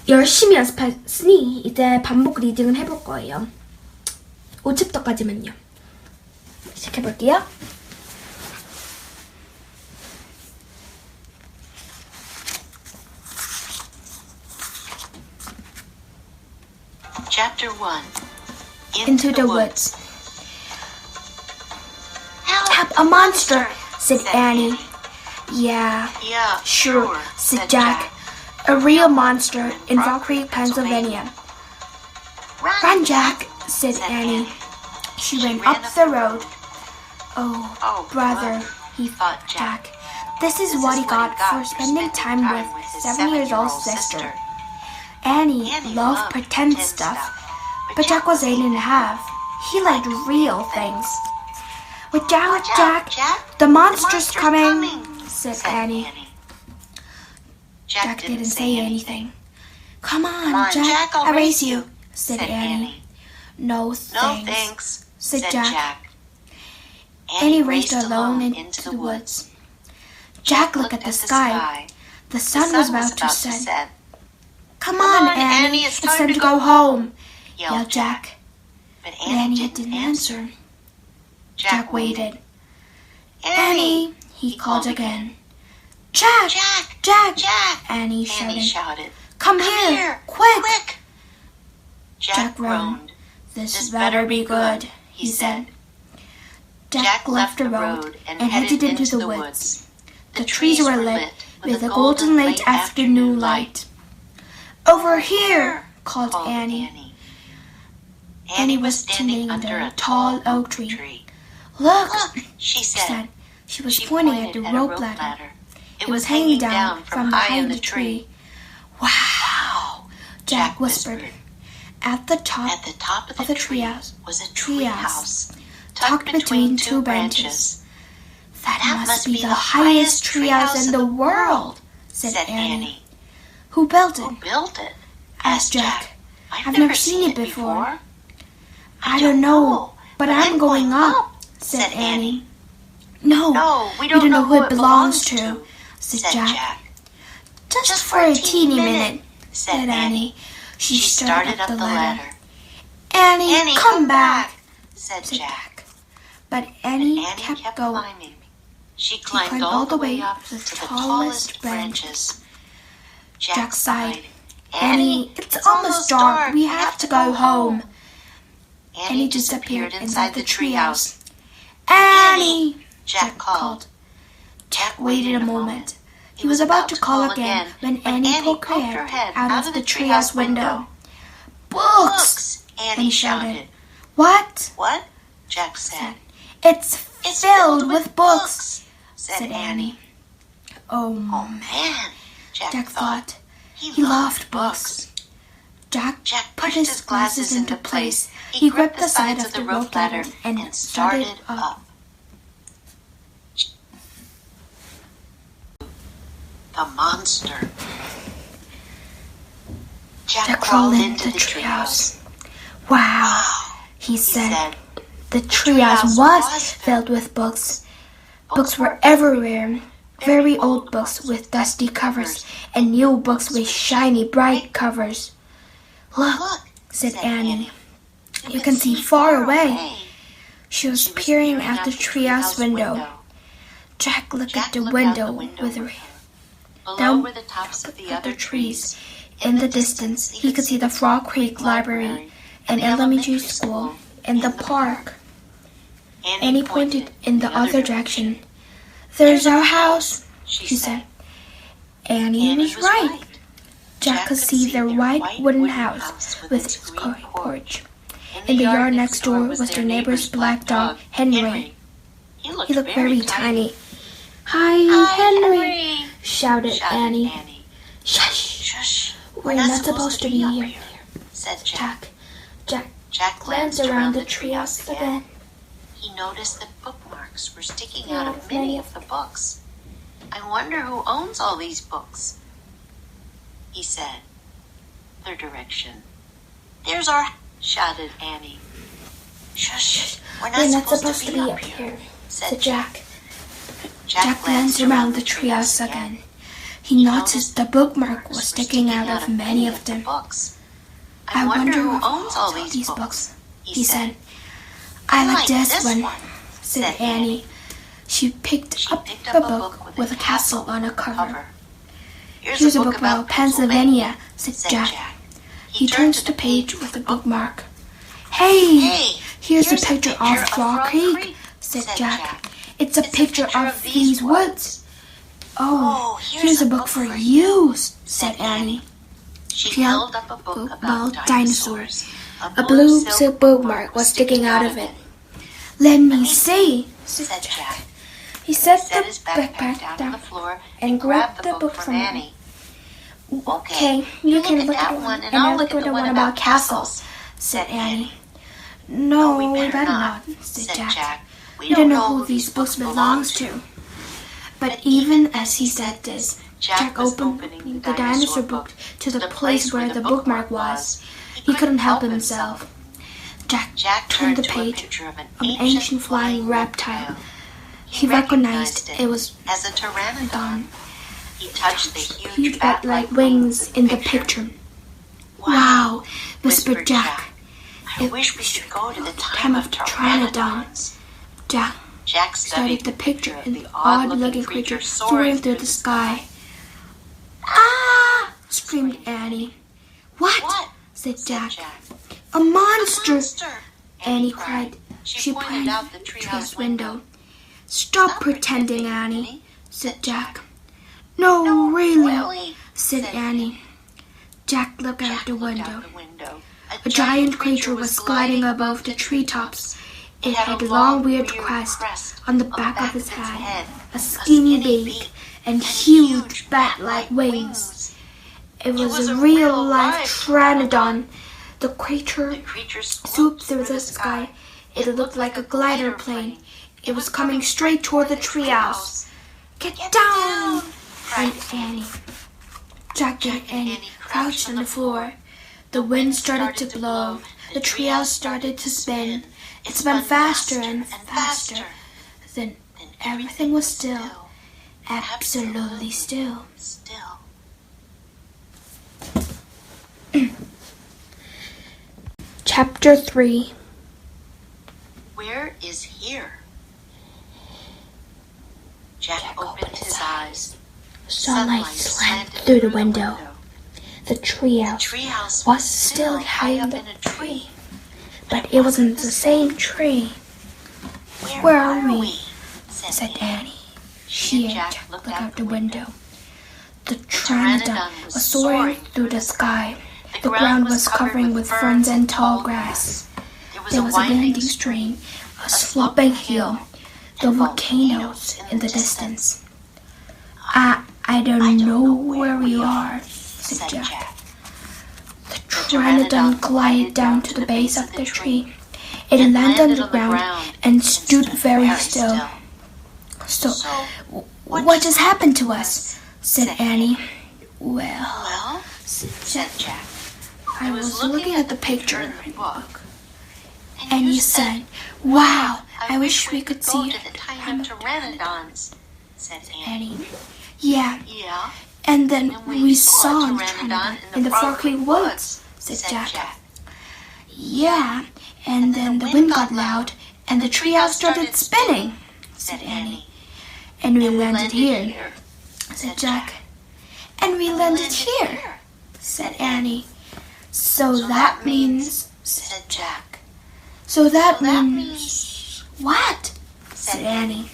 열심히 연습했으니 이제 반복 리딩을 해볼 거예요. 5챕터까지만요. 시작해볼게요. Chapter 1 Into the woods. Help, a monster, said Annie. Yeah, sure, said Jack. A real monster in Rock Creek, Pennsylvania. Run, Jack, said Annie. She ran up the road. Oh, brother, he thought Jack. This is what he got for spending time with his 7-year-old sister. Annie loved pretend stuff, but Jack was 8.5. He liked real things. Watch out, Jack! The monster's coming, said Annie. Jack didn't say anything. Come on, Jack, I'll race you, said Annie. No thanks, said Jack. Annie raced alone into the woods. Jack looked at the sky. The sun was about to set. Come on, Annie, it's time to go home, yelled Jack. But Annie didn't answer. Jack waited. Annie, he called again. Jack! Annie shouted. Come here, quick! Jack groaned. This better be good, he said. Jack left the road and headed into the woods. The trees were lit with a golden late afternoon light. Over here, called Annie. Annie was standing under a tall oak tree. Look, she said. She was pointing at the rope ladder. It was hanging down from behind the tree. Wow, Jack whispered. At the top of the treehouse was a treehouse, tucked between two branches. That must be the highest treehouse in the world, said Annie. Who built it? Asked Jack. I've never seen it before. I don't know, but I'm going up, said Annie. No, we don't know who it belongs to, said Jack. Just for a teeny minute, said Annie. She started up the ladder. Annie, come back, said Jack. But Annie kept going. She climbed all the way up to the tallest branches. Jack sighed. Annie, it's almost dark. We have to go home. Annie disappeared inside the treehouse. Annie! Jack called. Jack waited a moment. He was about to call again when Annie poked her head out of the treehouse window. Books! Annie shouted. What? Jack said. It's filled with books, said Annie. Oh man, Jack thought. He loved books. Jack put his glasses into place. He gripped the sides of the rope ladder and started up. The monster. Jack crawled into the treehouse. Wow, he said. The treehouse was filled with books. Books were everywhere. Very old books with dusty covers and new books with shiny, bright covers. Look, said Annie. You can see far away. She was peering at the treehouse window. Jack looked at the window with her hand. Down were the tops of the other trees. In the distance, he could see the Frog Creek Library, an elementary school, and the park. Annie pointed in the other direction. There's our house, she said. Annie was right. Jack could see their white wooden house with its porch. In the yard next door was their neighbor's black dog, Henry. He looked very tiny. Hi, Henry, shouted Annie. Shush, we're not supposed to be here, said Jack. Jack glanced around the treehouse again. He noticed that bookmarks were sticking out of many of the books. I wonder who owns all these books, he said. Other direction. There's our... shouted Annie. Shush, we're not supposed to be up here, said Jack. Jack glanced around the treehouse again. He noticed the bookmark was sticking out of many of them. I wonder who owns all these books, he said. I like this one, said Annie. She picked up a book with a castle on a cover. Here's a book about Pennsylvania, said Jack. He turned to the page with the bookmark. Hey, here's a picture of Frog Creek, said Jack. It's a picture of these woods. Oh, here's a book for you, said Annie. She held up a book about dinosaurs. A blue silk bookmark was sticking out of it. Let me see, said Jack. He set his backpack down on the floor and grabbed the book from Annie. Okay, you can look at one and I'll look at the one about castles, said Annie. No, we better not, said Jack. We don't know who these books belong to. But even as he said this, Jack opened the dinosaur book to the place where the bookmark was. He couldn't help himself. Jack turned the page of an ancient flying reptile. He recognized it was as a pteranodon. He touched the huge bat-like wings in the picture. Wow, whispered Jack. I wish we could go to the time of pteranodons. Jack studied the picture of the odd-looking creature soaring through the sky. Ah! Screamed Annie. What? Said Jack. A monster! Annie cried. She pointed out the treehouse window. Stop pretending, Annie, said Jack. No, really, said Annie. Jack looked out the window. A giant creature was gliding above the treetops. It had a long, weird crest on the back of its head, a skinny beak, and huge bat-like wings. It was a real-life pteranodon. The creature swooped through the sky. It looked like a glider plane. It was coming straight toward the treehouse. Get down! cried Annie. Jack and Annie crouched on the floor. The wind started to blow. The treehouse started to spin. It spun faster and faster. Then everything was still. Absolutely still. Chapter 3. Where is here? Jack opened his eyes. Sunlight slanted through the window. The treehouse was still high up in a tree, but it wasn't the same tree. Where are we? Said Annie. She and Jack looked out the window. The pteranodon was soaring through the sky. The ground was covering with ferns and tall grass. There was a winding stream, a sloping hill, the volcanoes in the distance. I don't know where we are, said Jack. The pteranodon glided down to the base of the tree. It landed on the ground and stood very still. So, what just happened to us? Said Annie. Well, said Jack. I was looking at the picture in the book. And you said, wow, I wish we could see the time of pteranodons, said Annie. Yeah. And then we saw a pteranodon in the Frog Creek woods, said Jack. Yeah, and then the wind got loud and the treehouse started spinning, said Annie. And we landed here, said Jack. And we landed here, said Annie. So that means, said Jack. So that means what? Said Annie.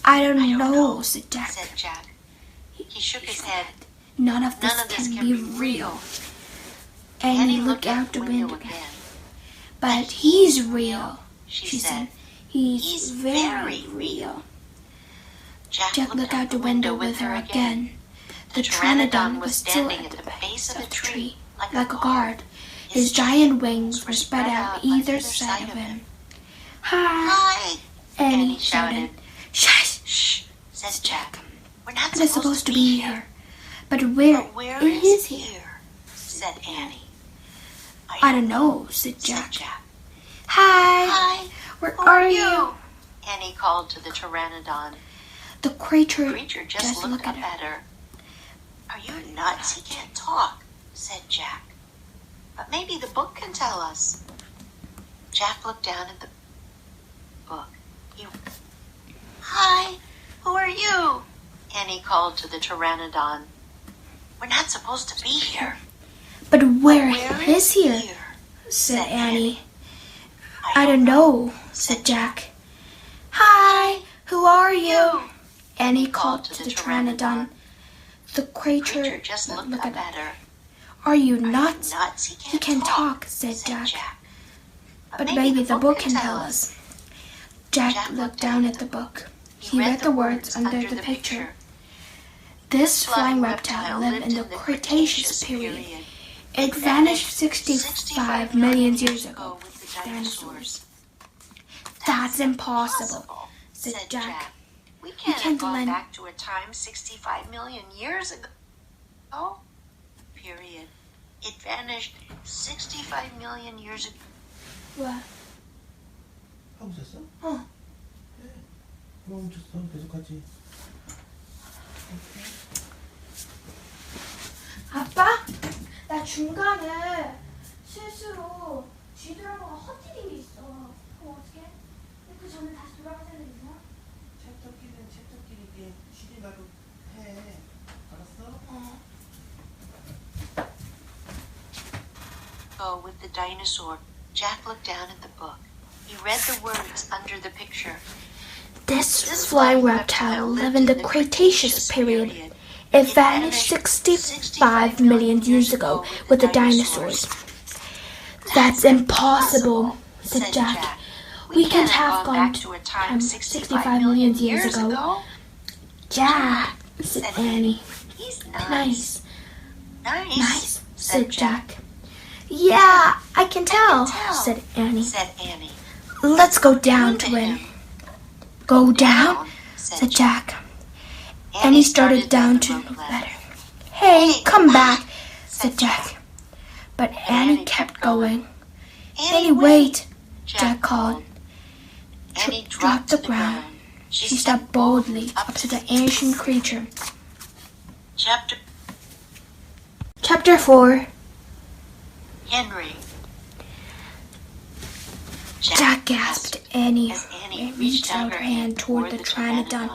I don't know, said Jack. He shook his head. None of this can be real. Annie looked out the window again. But he's real, she said. He's very real. Jack looked out the window with her again. The pteranodon was standing at the base of the tree, like a guard. His giant wings were spread out either side of him. Hi! Annie shouted. Shush! Said Jack. We're not supposed to be here. But where is he? Said Annie. I don't know, said Jack. Hi! Where are you? Annie called to the pteranodon. The creature just looked up at her. Are you nuts? He can't talk, said Jack. But maybe the book can tell us. Jack looked down at the book. Hi, who are you? Annie called to the pteranodon. We're not supposed to be here. But where is here? Said Annie. I don't know, said Jack. Hi, who are you? Annie called to the pteranodon. The creature just looked up at her. Are you nuts? He can talk, said Jack. But maybe the book can tell us. Jack looked down at the book. He read the words under the picture. This flying reptile lived in the Cretaceous period. It vanished 65 million years ago with the dinosaurs. That's impossible, said Jack. We can't have gone back to a time 65 million years ago. Oh, period. It vanished 65 million years ago. What? 하고 있었어? 어. 네. 그럼 멈췄어. 계속하지. 아빠? 나 중간에 실수로 뒤돌아보고 헛디딘 게 있어. 그럼 어떡해? 그 전에 다시 돌아가야 되는 거야? 챕터끼리 이게 쉬지 말고 해. 알았어? Oh, with the dinosaur, Jack looked down at the book. He read the words under the picture. This flying reptile lived in the Cretaceous period. It vanished 65 million years ago with the dinosaurs. That's impossible, said Jack. We can't have gone to a time 65 million years ago. Jack, said Annie. He's Nice, Nice, said Jack. Yeah, I can tell, said Annie. Let's go down to him. Go down, said Jack. Annie started down to the ladder. Hey, come back, said Jack. But Annie kept going. Annie, wait, Jack called. Annie dropped to the ground. She stepped boldly up to the ancient creature. Chapter 4. Henry. Jack gasped. Annie reached out her hand toward the pteranodon.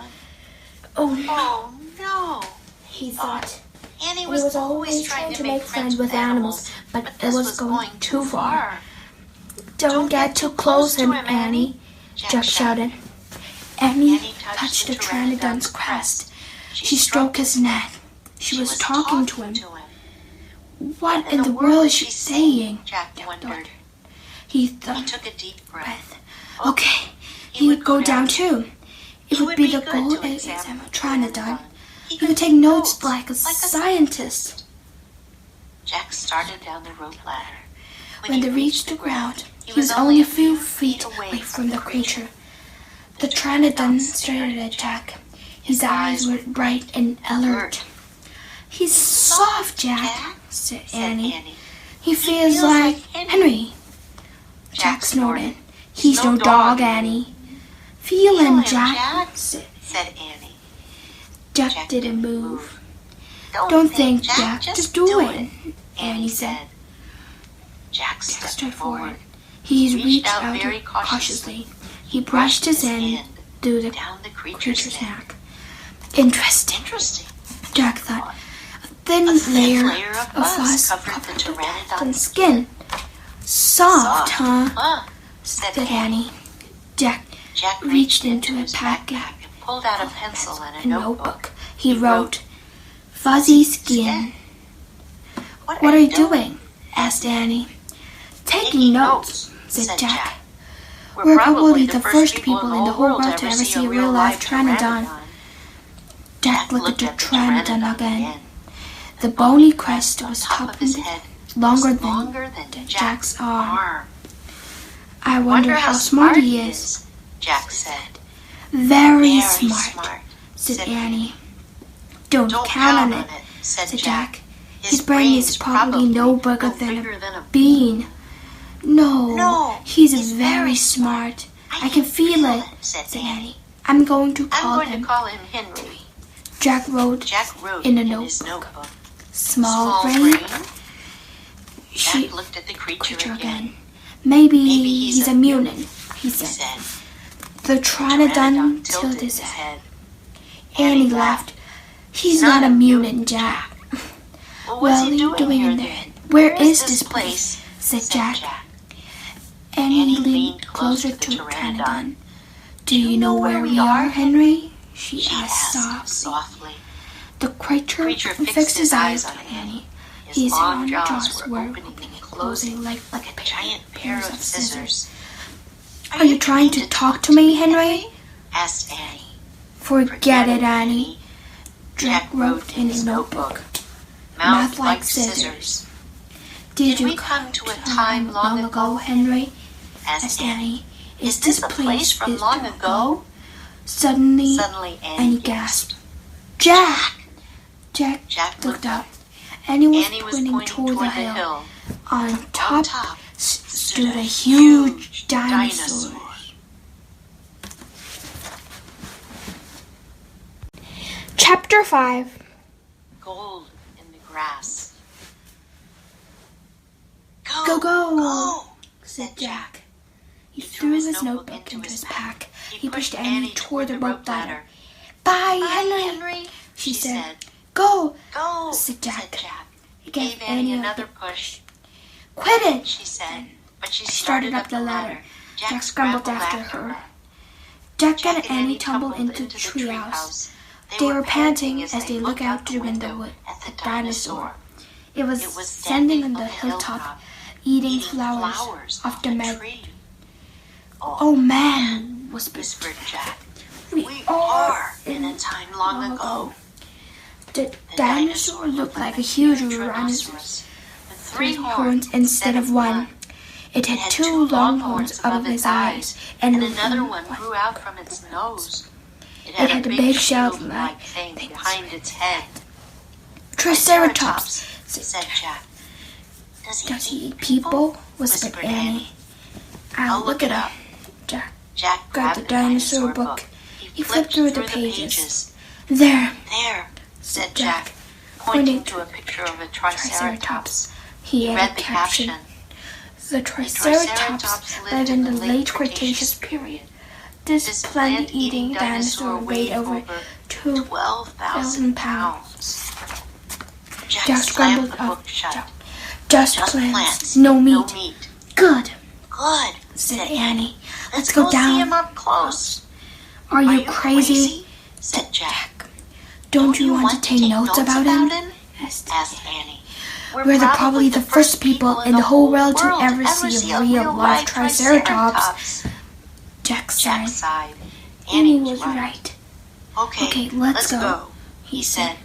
Oh no, Oh no, he thought. Annie He was always trying to make friends with animals, but it was going too far. Don't get too close to him, Annie, Jack shouted. Annie touched the pteranodon's crest. She stroked his neck. She was talking to him. What in the world is she saying? Jack wondered. He He thought. took a deep breath. Okay, he would go down too. It would be the good goal to to examine examine Pteranodon. He He would take notes like a scientist. Jack started down the rope ladder. When they reached the ground, he was only a few feet away from the creature. The Pteranodon stared at Jack. His eyes were bright and alert. He's soft, Jack, said Annie. He feels like Henry. Jack snorted. He's no dog, Annie. Feel him, Jack, said Annie. Jack didn't move. Don't think, Jack, just do it, Annie said. Jack Jack stepped forward. He reached out out very cautiously. He brushed his hand through the down the creature's neck. Interesting, Interesting. Jack thought. A thin layer of fuzz covered the pteranodon's skin. Soft, huh? Said Annie. Jack Jack reached into his pocket and pulled out a pencil and a a notebook. He wrote, "Fuzzy skin." What are you doing? Asked Annie. Taking notes, said Jack. We're probably the first people in the whole world to ever see a real-life pteranodon. Jack looked at the pteranodon again. The bony crest was top of his head, longer than Jack's arm. I wonder how smart he is, Jack said. Very smart, said Annie. Don't count on it, said Jack. His brain is probably no bigger than a bean. No, he's very smart. I can feel it, said Annie. I'm going to call him Henry. Jack wrote in his notebook. Small brain. Jack looked at the creature again. Maybe he's a mutant, he said. The Pteranodon tilted his head. Annie laughed. He's not a mutant, Jack. Well, what's he doing here then? Where is this place? Said Jack. Annie leaned closer to Pteranodon. Do you know where we are, Henry? She asked softly. The creature fixed his eyes on Annie. His long jaws were opening and closing like a giant pair of scissors. Are you trying to talk to me, Henry? Asked Annie. Forget it, Annie. Jack wrote in his notebook. Mouth like scissors. Did we come to a time long ago, Henry? Asked Annie. Is this a place from long ago? Suddenly Annie gasped. Jack! Jack looked up. Annie was pointing toward the hill. On top stood a huge dinosaur. Chapter 5. Gold in the grass. Go, said Jack. He threw his notebook into his pack. He pushed Annie toward the rope ladder. Bye, Henry, she said. Go, said Jack. He gave Annie another push. Quit it, she said, but she started up the ladder. Jack scrambled after her. Jack and Annie tumbled into the treehouse. They were panting as they looked out the window at the dinosaur. It was standing on the hilltop, eating flowers off the tree. Oh man, whispered Jack. We are in a time long ago. The dinosaur looked like a huge rhinoceros with 3 horns instead of 1. It had 2 long horns above its eyes, and another one grew out from its nose. It had a big shell-like thing behind its head. Triceratops, said Jack. Does he eat people? Whispered Annie. I'll look it up. Jack grabbed the dinosaur book. He flipped through the pages. There, said Jack, pointing to a picture of a Triceratops. He read the caption. The Triceratops lived in the late Cretaceous period. This plant-eating dinosaur weighed over 12,000 pounds. Jack scrambled the book shut. Just plants, no meat. Good, said Annie. Let's go down. See him up close. Are you crazy? said Jack. Don't you want to take notes about him? asked Annie. We're probably the first people in the whole world to ever see a real-life Triceratops. Jack sighed. Annie was right. Okay, let's go, he said.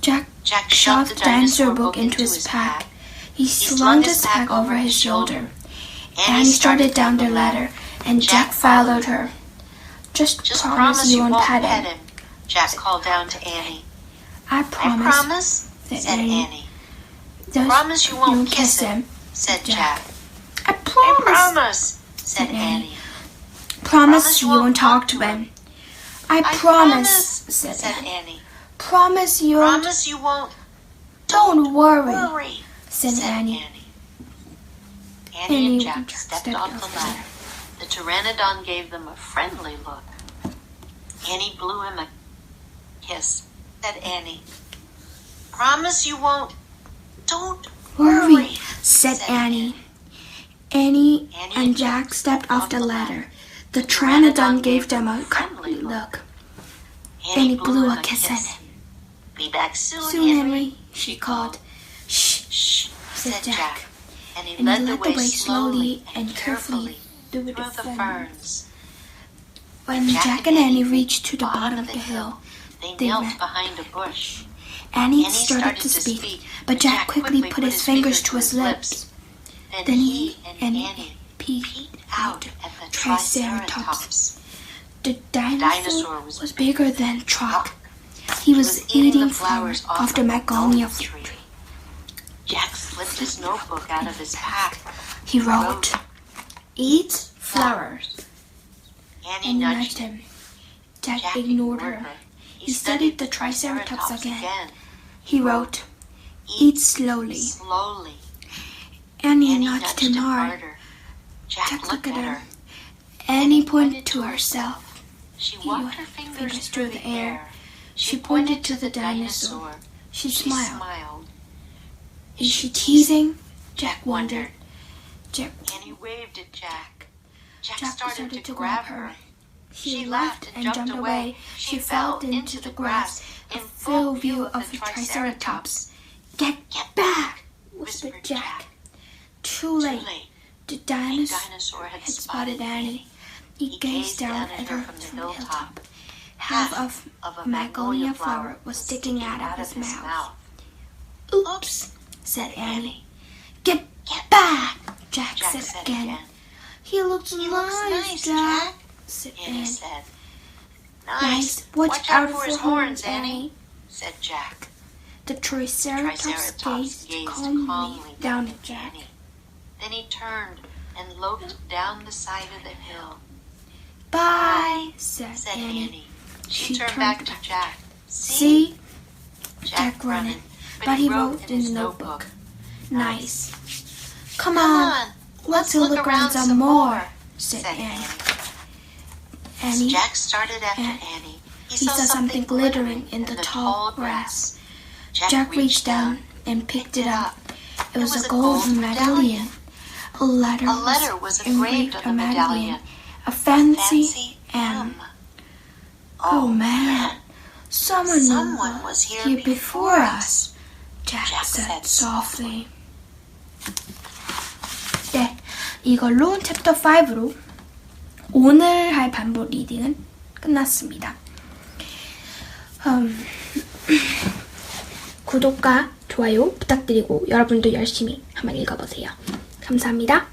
Jack shoved the dinosaur book into his pack. He slung his pack over his shoulder. Annie started down the ladder, and Jack followed her. Just promise you won't pet him, Jack called down to Annie. I promise, said Annie. Promise you won't kiss him, said Jack. I promise, said Annie. Promise you won't talk to him. I promise, said Annie. Promise you won't. Don't worry, said Annie. Annie and Jack stepped off the ladder. The Pteranodon gave them a friendly look. Annie blew him a kiss, said Annie. Promise you won't. Don't worry, said Annie. Annie and Jack stepped off the ladder. The Pteranodon gave them a friendly look. Annie blew a kiss at him. Be back soon, Henry, she called. Shh, said Jack. And he led the way slowly and carefully through the ferns. When Jack and Annie reached to the bottom of the hill, they knelt behind a bush. Annie started to speak, but Jack quickly put his fingers to his lips. Then he and Annie peeked out at the Triceratops. The dinosaur was bigger than a truck. He was eating flowers off the magnolia tree. Jack slipped his notebook out of his pack. He wrote, "Eat flowers." Annie nudged him. Jack ignored her. He studied the Triceratops again. He wrote, "Eat slowly." Slowly. Annie nudged him hard. Jack looked at her. Annie pointed to herself. She walked her fingers through the air. She pointed to the dinosaur. She She smiled. smiled. Is she teasing? Jack wondered. Annie waved at Jack. Jack Jack started to grab her. She laughed and jumped away. She fell into the grass in full view of the Triceratops. Get back, whispered Jack. Too late. The dinosaur had spotted Annie. He gazed down at her from the hilltop. Half of a magnolia flower was sticking out of his mouth. Oops, said Annie. Get back, Jack said again. He looks nice, Jack, said Annie Annie. said. Nice. Watch out for his horns, Annie, said Jack. The Triceratops gazed calmly down at Jack. Annie. Then he turned and loped down the side of the hill. Bye, said Annie. Annie. She turned back to Jack. See? Jack grunted, but he wrote in his notebook. Nice. Come on, let's look around some more, said Annie. Annie, Jack started after Annie. he saw something glittering in the tall grass. Jack reached down and picked it up. It was a golden medallion. A letter was engraved on the medallion. A fancy M. Oh man, someone was here before us, Jack said softly. 네, 이걸로 챕터 5로 오늘 할 반복 리딩은 끝났습니다. 구독과 좋아요 부탁드리고 여러분도 열심히 한번 읽어보세요. 감사합니다.